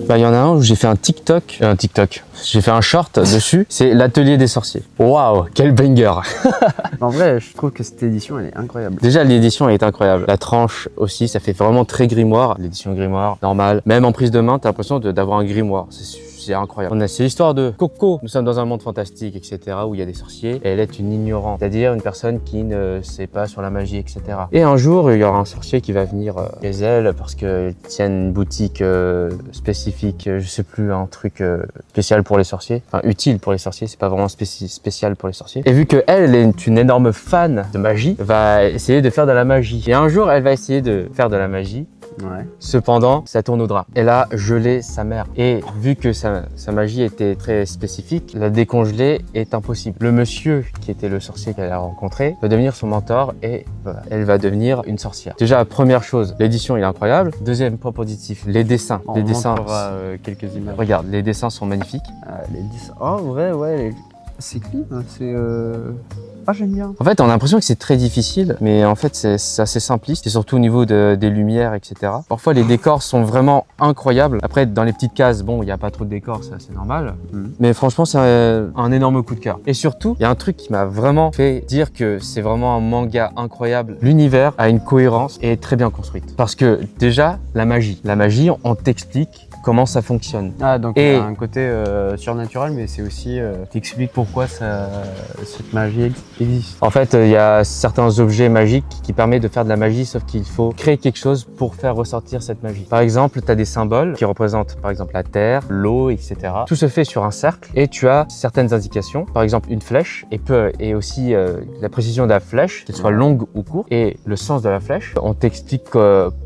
Bah, il y en a un où j'ai fait un TikTok. J'ai fait un short dessus. C'est l'atelier des sorciers. Waouh, quel banger. En vrai, je trouve que cette édition, elle est incroyable. Déjà, l'édition est incroyable. La tranche aussi, ça fait vraiment très grimoire. L'édition grimoire, normale. Même en prise de main, t'as l'impression d'avoir un grimoire. C'est incroyable. C'est l'histoire de Coco. Nous sommes dans un monde fantastique, etc., où il y a des sorciers. Et elle est une ignorante, c'est-à-dire une personne qui ne sait pas sur la magie, etc. Et un jour, il y aura un sorcier qui va venir chez elle parce qu'elle tient une boutique spécifique, je sais plus, un truc spécial pour les sorciers. Enfin, utile pour les sorciers, c'est pas vraiment spécial pour les sorciers. Et vu que elle est une énorme fan de magie, va essayer de faire de la magie. Et un jour, elle va essayer de faire de la magie. Ouais. Cependant, ça tourne au drap. Elle a gelé sa mère. Et vu que sa magie était très spécifique, la décongeler est impossible. Le monsieur qui était le sorcier qu'elle a rencontré va devenir son mentor et voilà, elle va devenir une sorcière. Déjà, première chose, l'édition est incroyable. Deuxième point positif, les dessins. On les dessins. quelques images. Regarde, les dessins sont magnifiques. Les dessins. Oh, vrai, ouais. C'est clean. C'est. Ah, j'aime bien. En fait, on a l'impression que c'est très difficile, mais en fait, c'est assez simpliste. Et surtout au niveau des lumières, etc. Parfois, les décors sont vraiment incroyables. Après, dans les petites cases, bon, il n'y a pas trop de décors, c'est assez normal. Mais franchement, c'est un énorme coup de cœur. Et surtout, il y a un truc qui m'a vraiment fait dire que c'est vraiment un manga incroyable. L'univers a une cohérence et est très bien construite. Parce que déjà, la magie, on t'explique comment ça fonctionne. Ah, donc il y a un côté surnaturel, mais c'est aussi t'expliques pourquoi cette magie existe. En fait, il y a certains objets magiques qui permettent de faire de la magie, sauf qu'il faut créer quelque chose pour faire ressortir cette magie. Par exemple, tu as des symboles qui représentent par exemple la terre, l'eau, etc. Tout se fait sur un cercle et tu as certaines indications, par exemple une flèche et aussi la précision de la flèche, qu'elle soit longue ou courte, et le sens de la flèche. On t'explique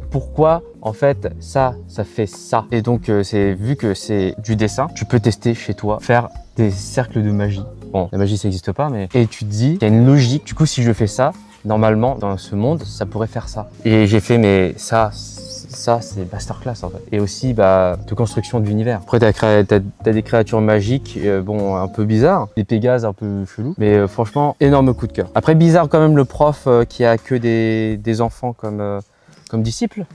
pourquoi en fait ça fait ça. Et donc vu que c'est du dessin, tu peux tester chez toi, faire des cercles de magie. Bon, la magie ça n'existe pas, mais et tu te dis qu'il y a une logique. Du coup, si je fais ça, normalement dans ce monde, ça pourrait faire ça. Et j'ai fait mais ça c'est masterclass en fait. Et aussi de construction de l'univers. Après t'as des créatures magiques, bon un peu bizarres, des pégases un peu chelous, mais franchement énorme coup de cœur. Après bizarre quand même le prof qui a que des enfants comme disciples,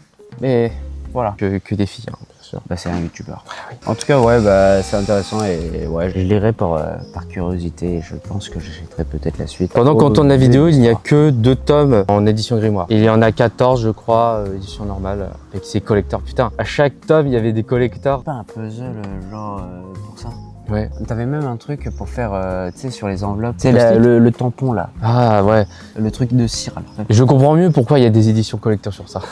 mais voilà, que des filles, hein, bien sûr. C'est un youtubeur. Ouais, oui. En tout cas, ouais, c'est intéressant et ouais, je lirai par curiosité et je pense que j'achèterai peut-être la suite. Pendant qu'on tourne la vidéo, il n'y a que 2 tomes en édition grimoire. Il y en a 14, je crois, édition normale, avec ses collecteurs. Putain, à chaque tome, il y avait des collecteurs. Pas un puzzle genre pour ça. Ouais. T'avais même un truc pour faire, tu sais, sur les enveloppes, tu sais, le tampon là. Ah ouais. Le truc de cire. Je comprends mieux pourquoi il y a des éditions collecteurs sur ça.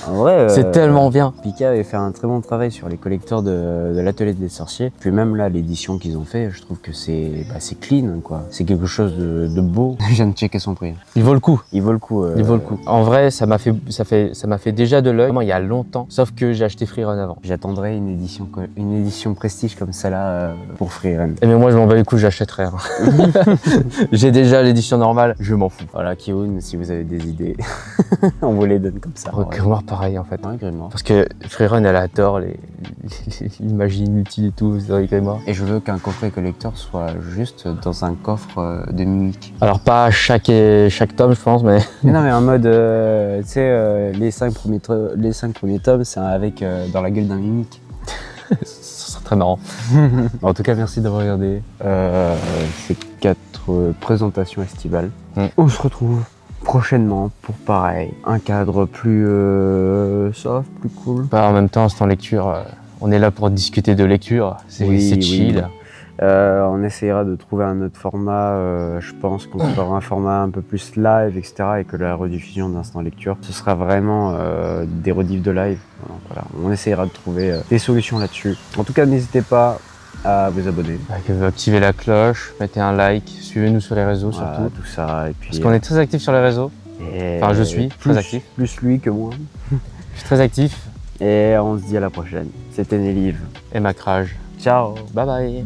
En vrai, c'est tellement bien. Pika avait fait un très bon travail sur les collecteurs de l'atelier des sorciers. Puis même là, l'édition qu'ils ont fait, je trouve que c'est clean quoi. C'est quelque chose de beau. Je viens de checker son prix. Il vaut le coup. Il vaut le coup. Il vaut le coup. En vrai, ça m'a fait déjà de l'œil. Il y a longtemps. Sauf que j'ai acheté Free Run avant. J'attendrai une édition prestige comme celle-là. Pour Free Run. Mais moi je m'en bats les couilles, j'achèterai. Hein. J'ai déjà l'édition normale, je m'en fous. Voilà, Kiun, si vous avez des idées, on vous les donne comme ça. Grimoire pareil en fait. Ouais, Grimoire. Parce que Free Run elle adore les magies inutiles et tout dans les Grimoire. Et je veux qu'un coffret collector soit juste dans un coffre de mimiques. Alors pas chaque tome je pense, mais... non mais en mode, tu sais, les 5 premiers tomes, c'est avec dans la gueule d'un mimique. Très marrant. En tout cas, merci d'avoir regardé ces 4 présentations estivales. On se retrouve prochainement pour pareil, un cadre plus soft, plus cool. En même temps, c'est en lecture. On est là pour discuter de lecture. C'est chill. On essaiera de trouver un autre format. Je pense qu'on fera un format un peu plus live, etc. Et que la rediffusion d'instant lecture, ce sera vraiment des rediffs de live. Voilà. On essaiera de trouver des solutions là-dessus. En tout cas, n'hésitez pas à vous abonner. Activez la cloche, mettez un like, suivez-nous sur les réseaux surtout. Tout ça. Et puis, parce qu'on est très actifs sur les réseaux. Enfin, je suis très actif. Plus lui que moi. Je suis très actif. Et on se dit à la prochaine. C'était Nélive. Et Macrage. Ciao. Bye bye.